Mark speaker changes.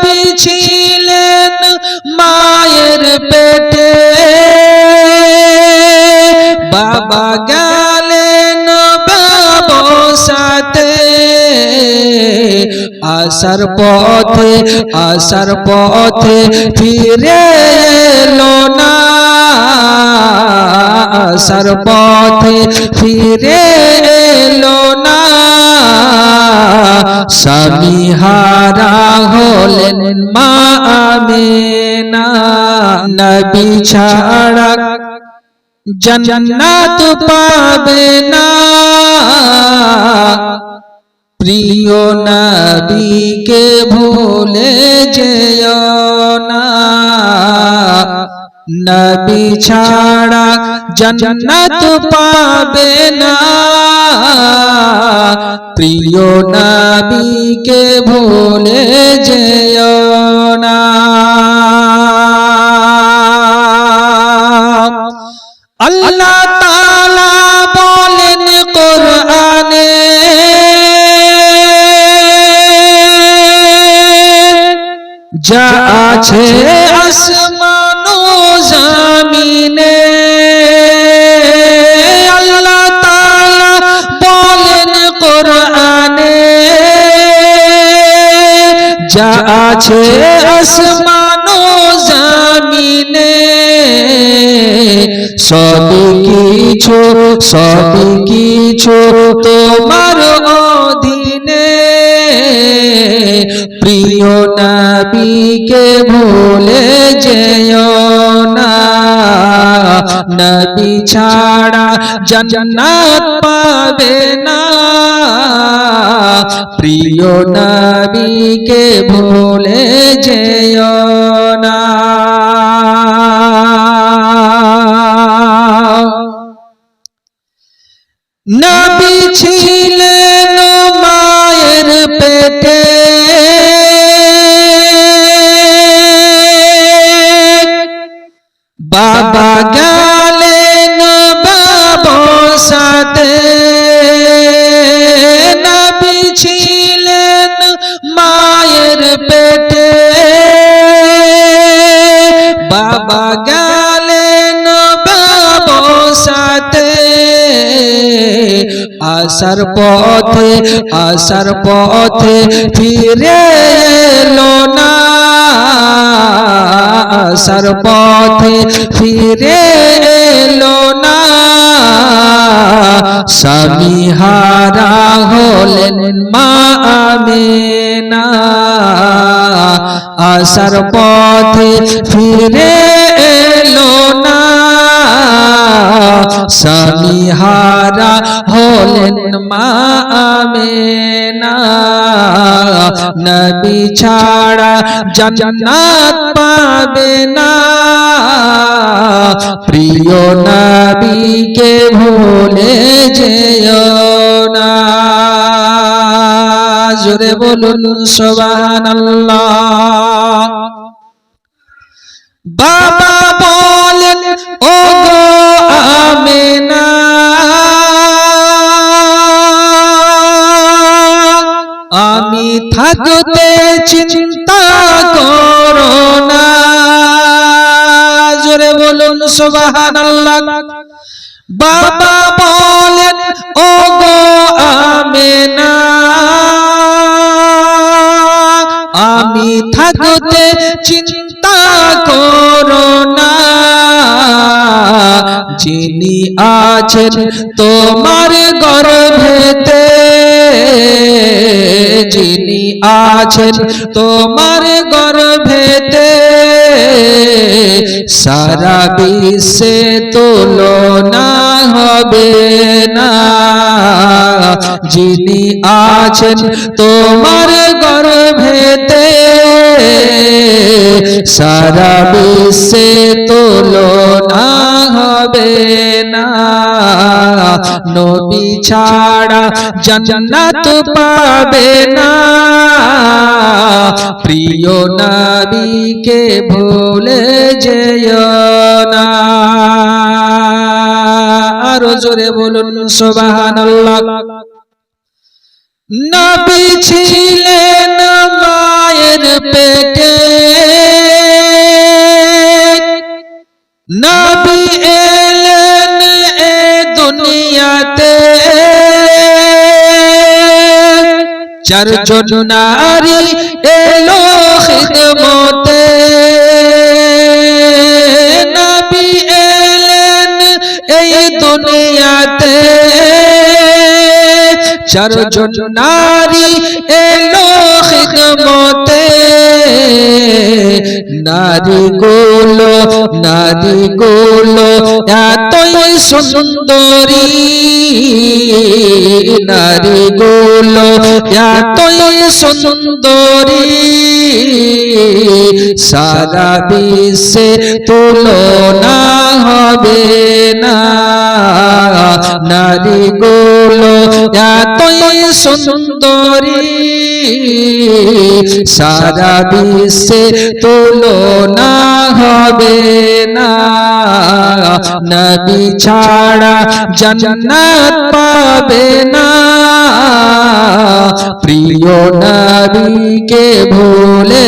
Speaker 1: নবী ছিলেন মায়ের পেটে, বাবা গেলেন ব্যবসাতে, আসার পথে ফিরে এলো না, আসার পথে ফিরে এলো না, স্বামী হারা হলেন মা আমিনা। নবী ছাড়া জান্নাত পাবে না, প্রিয় নবীকে ভুলে যেও না, নবী ছাড়া জান্নাত পাবে না, প্রিয় নবীকে ভুলে যেও না। আল্লাহ তাআলা বলেন কোরআনে, যা আছে আসমান ও জমিনে, আল্লাহ তাআলা বলেন কোরআনে, যা আছে আসমান ও জমিনে, সব কিছু তোমার অধীনে, প্রিয় নবীকে ভুলে যেও না, নবী ছাড়া জান্নাত পাবে না, প্রিয় নবীকে ভুলে যেও না। নবী ছিলেন মায়ের পেটে, বাবা গেলেন ব্যবসাতে, নবী ছিলেন মায়ের পেটে, বাবা গেলেন ব্যবসাতে, আসার পথে ফিরে এলো না, আসার পথে ফিরে এলো না, স্বামী হারা হলেন মা আমিনা, আসার পথে ফিরে এলো না, স্বামী হারা হলেন মা আমিনা, নবী ছাড়া জান্নাত পাবে না, প্রিয় নবীকে ভুলে যেও না। জোরে বলুন সুবহানাল্লাহ। বাবা বলেন ওগো আমিনা, আমি থাকতে চিন্তা করো না, জোরে বলুন সুবহানাল্লাহ। বাবা বলেন ওগো আমিনা, আমি থাকতে চিন্তা করো না, যিনি আছেন তোমার গর্ভেতে, যিনি আছেন তোমার গর্ভেতে, সারা বিশ্বে তুলনা হবে না, যিনি আছেন তোমার গর্ভেতে, সারা বিশ্বে তুলনা হবে না, নবী ছাড়া জান্নাত পাবে না, প্রিয় নবীকে ভুলে যেও না। আরো জোরে বলুন সুবহানাল্লাহ। নবী ছিলেন মায়ের পেটে, চারজন নারী এলো খিদমতে নবী এলেন এই দুনিয়াতে চারজন নারী এলো খিদমতে নারীগুলো এতই সুন্দরী নারীগুলো এতই সুন্দরী সারা বিশ্বে তুলনা হবে না নারীগুলো এতই সুন্দরী সারা বিশ্বে তুলনা হবে না নবী ছাড়া জান্নাত পাবে না প্রিয় নবীকে ভুলে